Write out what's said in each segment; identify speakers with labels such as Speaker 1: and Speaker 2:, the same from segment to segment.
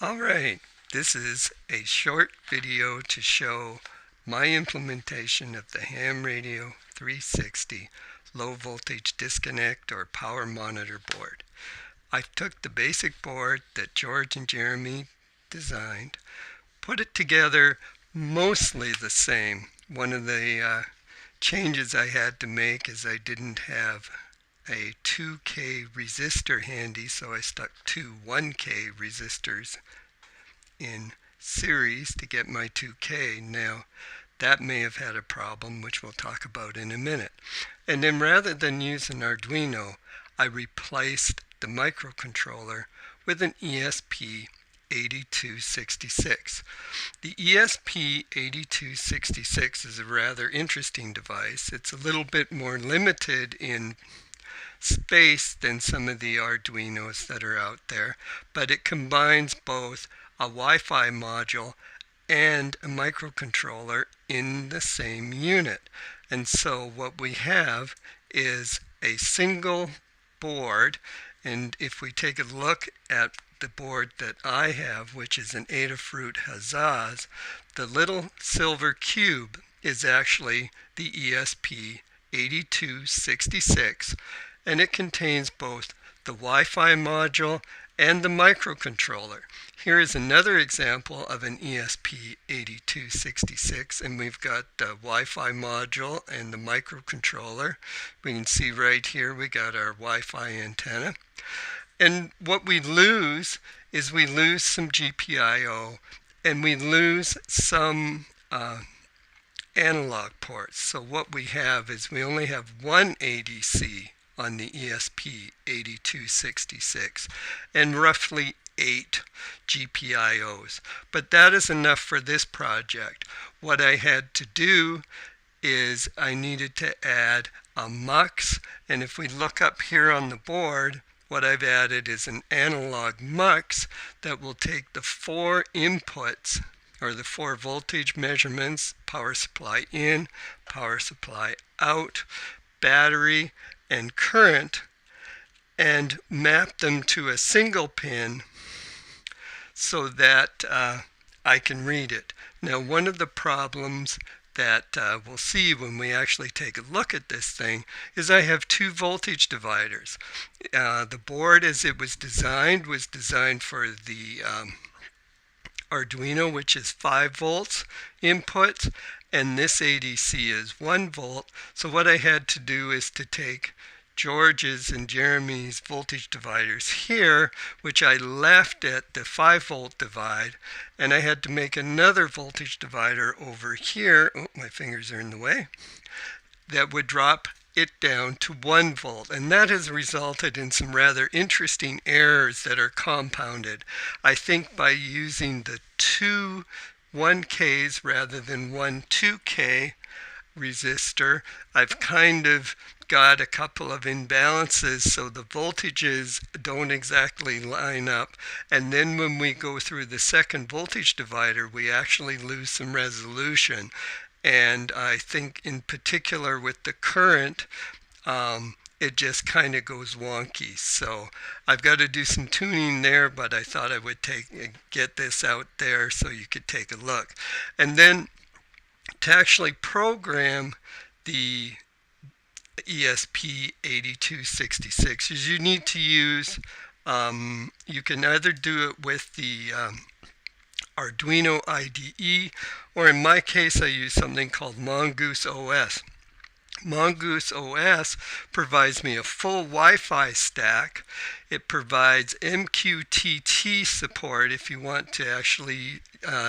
Speaker 1: Alright, this is a short video to show my implementation of the Ham Radio 360 low voltage disconnect or power monitor board. I took the basic board that George and Jeremy designed, put it together mostly the same. One of the changes I had to make is I didn't have a 2K resistor handy, so I stuck two 1K resistors in series to get my 2K. Now, that may have had a problem, which we'll talk about in a minute. And then rather than use an Arduino, I replaced the microcontroller with an ESP8266. The ESP8266 is a rather interesting device. It's a little bit more limited in space than some of the Arduinos that are out there, but it combines both a Wi-Fi module and a microcontroller in the same unit. And so what we have is a single board, and if we take a look at the board that I have, which is an Adafruit Huzzahs, the little silver cube is actually the ESP8266, and it contains both the Wi-Fi module and the microcontroller. Here is another example of an ESP8266, and we've got the Wi-Fi module and the microcontroller. We can see right here we got our Wi-Fi antenna. And what we lose is we lose some GPIO and we lose some analog ports. So what we have is we only have one ADC on the ESP8266 and roughly 8 GPIOs. But that is enough for this project. What I had to do is I needed to add a MUX, and if we look up here on the board, what I've added is an analog MUX that will take the 4 inputs, or the 4 voltage measurements: power supply in, power supply out, battery, and current, and map them to a single pin so that I can read it. Now, one of the problems that we'll see when we actually take a look at this thing is I have 2 voltage dividers. The board, as it was designed for the Arduino, which is 5 volts input, and this ADC is 1 volt. So what I had to do is to take George's and Jeremy's voltage dividers here, which I left at the 5 volt divide, and I had to make another voltage divider over here, oh, my fingers are in the way, that would drop it down to 1 volt, and that has resulted in some rather interesting errors that are compounded. I think by using the 2 1Ks rather than 1 2K resistor, I've kind of got a couple of imbalances, so the voltages don't exactly line up, and then when we go through the second voltage divider we actually lose some resolution. And I think in particular with the current, it just kind of goes wonky. So I've got to do some tuning there, but I thought I would get this out there so you could take a look. And then to actually program the ESP8266 is you need to use, you can either do it with the Arduino IDE, or in my case I use something called Mongoose OS. Mongoose OS provides me a full Wi-Fi stack. It provides MQTT support if you want to actually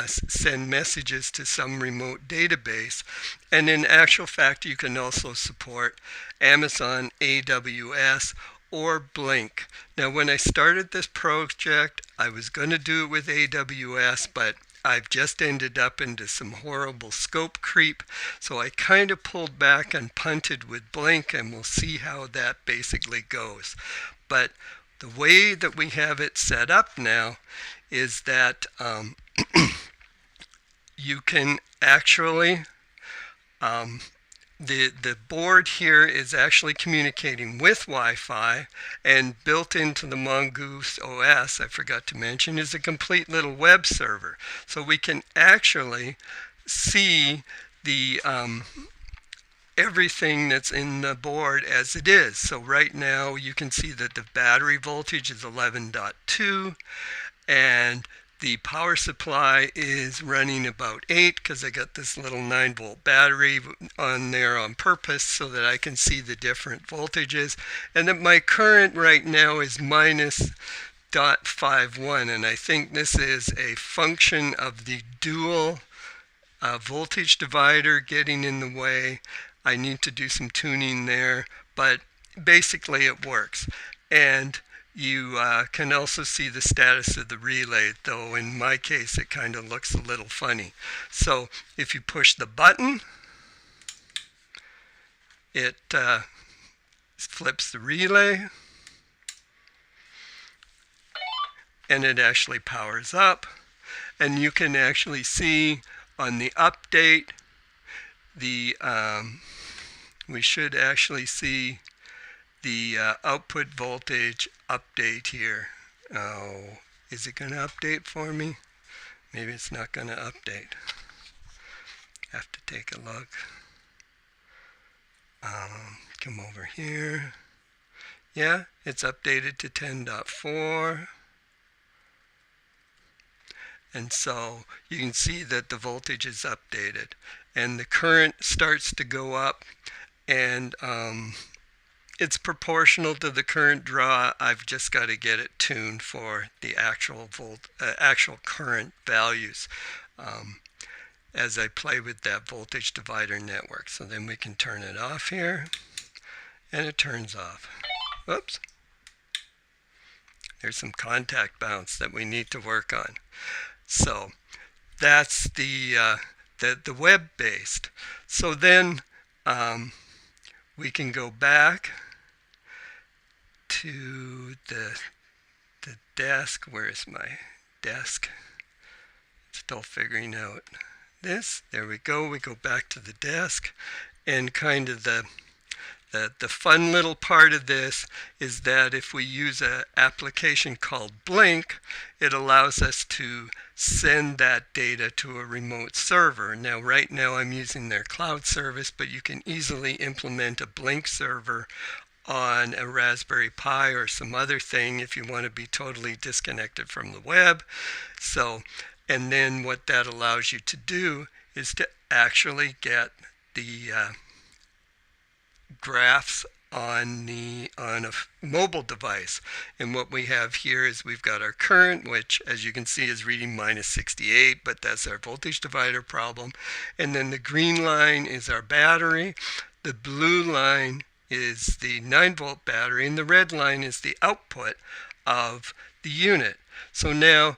Speaker 1: send messages to some remote database. And in actual fact, you can also support Amazon AWS or Blink. Now, when I started this project, I was going to do it with AWS, but I've just ended up into some horrible scope creep, so I kind of pulled back and punted with Blink, and we'll see how that basically goes. But the way that we have it set up now is that you can actually the board here is actually communicating with Wi-Fi, and built into the Mongoose OS, I forgot to mention, is a complete little web server. So we can actually see the everything that's in the board as it is. So right now you can see that the battery voltage is 11.2, and the power supply is running about 8 because I got this little 9-volt battery on there on purpose so that I can see the different voltages. And that my current right now is minus 0.51, and I think this is a function of the dual voltage divider getting in the way. I need to do some tuning there, but basically it works. And you can also see the status of the relay, though in my case it kind of looks a little funny. So if you push the button, it flips the relay, and it actually powers up. And you can actually see on the update, we should actually see the output voltage update here. Oh, is it going to update for me? Maybe it's not going to update. Have to take a look. Come over here. Yeah, it's updated to 10.4. And so you can see that the voltage is updated, and the current starts to go up, and it's proportional to the current draw. I've just got to get it tuned for the actual current values as I play with that voltage divider network. So then we can turn it off here, and it turns off. Whoops. There's some contact bounce that we need to work on. So that's the web-based. So then we can go back to the desk. Where is my desk? Still figuring out this. There we go. We go back to the desk, and kind of the fun little part of this is that if we use an application called Blink, it allows us to send that data to a remote server. Now, right now I'm using their cloud service, but you can easily implement a Blink server on a Raspberry Pi or some other thing if you want to be totally disconnected from the web. So, and then what that allows you to do is to actually get the graphs on a mobile device. And what we have here is we've got our current, which as you can see is reading minus 68, but that's our voltage divider problem. And then the green line is our battery, the blue line is the 9-volt battery, and the red line is the output of the unit. So now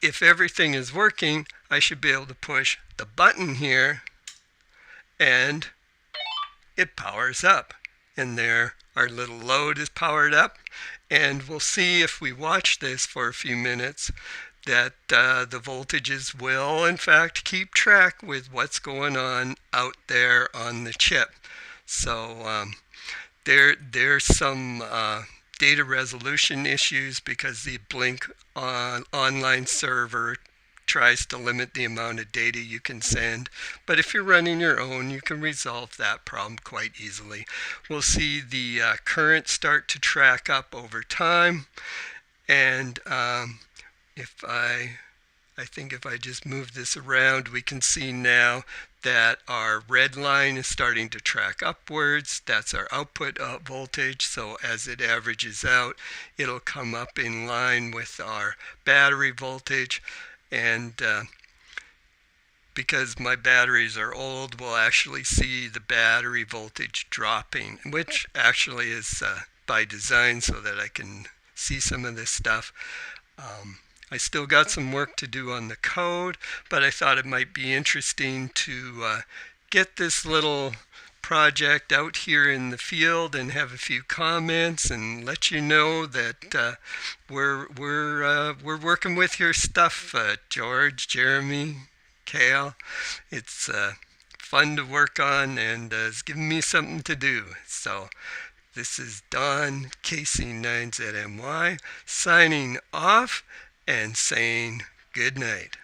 Speaker 1: if everything is working, I should be able to push the button here and it powers up, and there our little load is powered up. And we'll see if we watch this for a few minutes that the voltages will in fact keep track with what's going on out there on the chip. So there's some data resolution issues because the Blink online server tries to limit the amount of data you can send. But if you're running your own, you can resolve that problem quite easily. We'll see the current start to track up over time. And if I think if I just move this around, we can see now that our red line is starting to track upwards. That's our output voltage. So as it averages out, it'll come up in line with our battery voltage. And because my batteries are old, we'll actually see the battery voltage dropping, which actually is by design so that I can see some of this stuff. I still got some work to do on the code, but I thought it might be interesting to get this little project out here in the field and have a few comments and let you know that we're working with your stuff, George, Jeremy, Kale. It's fun to work on, and it's giving me something to do. So this is Don, KC9ZMY, signing off and saying good night.